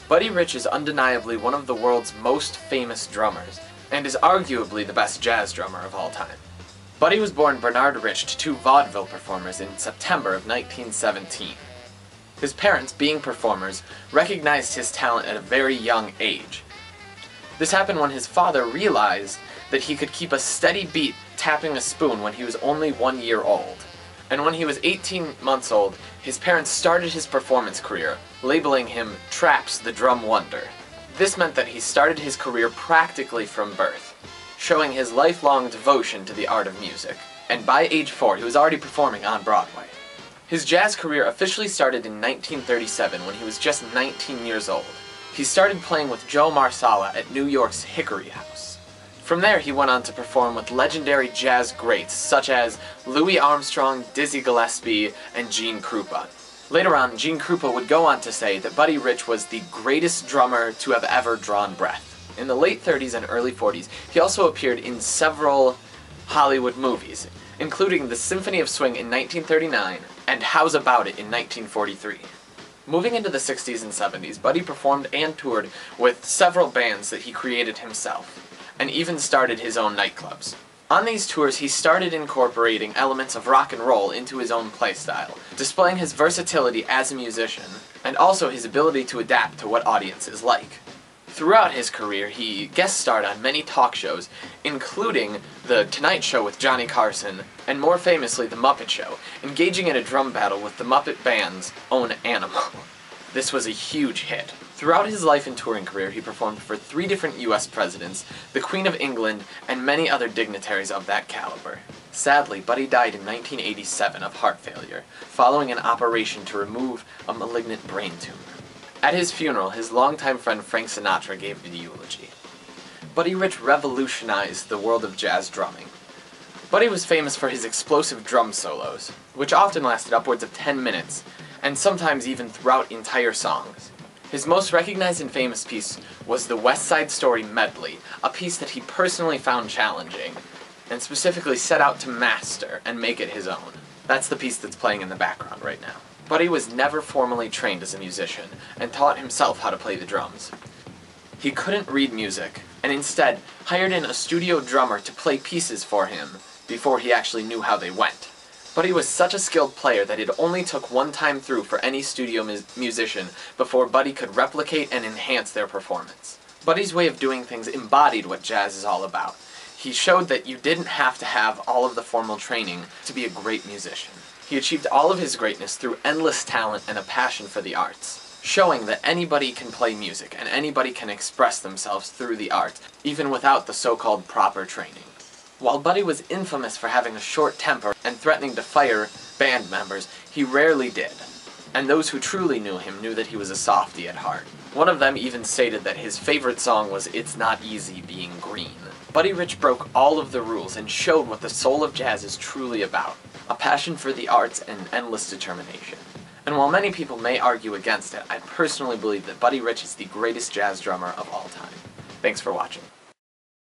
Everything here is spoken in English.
Buddy Rich is undeniably one of the world's most famous drummers, and is arguably the best jazz drummer of all time. Buddy was born Bernard Rich to two vaudeville performers in September of 1917. His parents, being performers, recognized his talent at a very young age. This happened when his father realized that he could keep a steady beat tapping a spoon when he was only 1 year old. And when he was 18 months old, his parents started his performance career, labeling him Traps the Drum Wonder. This meant that he started his career practically from birth, showing his lifelong devotion to the art of music. And by age 4, he was already performing on Broadway. His jazz career officially started in 1937 when he was just 19 years old. He started playing with Joe Marsala at New York's Hickory House. From there, he went on to perform with legendary jazz greats such as Louis Armstrong, Dizzy Gillespie, and Gene Krupa. Later on, Gene Krupa would go on to say that Buddy Rich was the greatest drummer to have ever drawn breath. In the late 30s and early 40s, he also appeared in several Hollywood movies, including The Symphony of Swing in 1939 and How's About It in 1943. Moving into the 60s and 70s, Buddy performed and toured with several bands that he created himself, and even started his own nightclubs. On these tours, he started incorporating elements of rock and roll into his own playstyle, displaying his versatility as a musician, and also his ability to adapt to what audiences like. Throughout his career, he guest starred on many talk shows, including The Tonight Show with Johnny Carson, and more famously The Muppet Show, engaging in a drum battle with the Muppet Band's own Animal. This was a huge hit. Throughout his life and touring career, he performed for 3 different US presidents, the Queen of England, and many other dignitaries of that caliber. Sadly, Buddy died in 1987 of heart failure, following an operation to remove a malignant brain tumor. At his funeral, his longtime friend Frank Sinatra gave the eulogy. Buddy Rich revolutionized the world of jazz drumming. Buddy was famous for his explosive drum solos, which often lasted upwards of 10 minutes, and sometimes even throughout entire songs. His most recognized and famous piece was the West Side Story Medley, a piece that he personally found challenging, and specifically set out to master and make it his own. That's the piece that's playing in the background right now. Buddy was never formally trained as a musician, and taught himself how to play the drums. He couldn't read music, and instead hired in a studio drummer to play pieces for him before he actually knew how they went. Buddy was such a skilled player that it only took one time through for any studio musician before Buddy could replicate and enhance their performance. Buddy's way of doing things embodied what jazz is all about. He showed that you didn't have to have all of the formal training to be a great musician. He achieved all of his greatness through endless talent and a passion for the arts, showing that anybody can play music and anybody can express themselves through the art, even without the so-called proper training. While Buddy was infamous for having a short temper and threatening to fire band members, he rarely did, and those who truly knew him knew that he was a softie at heart. One of them even stated that his favorite song was It's Not Easy Being Green. Buddy Rich broke all of the rules and showed what the soul of jazz is truly about, a passion for the arts and endless determination. And while many people may argue against it, I personally believe that Buddy Rich is the greatest jazz drummer of all time. Thanks for watching.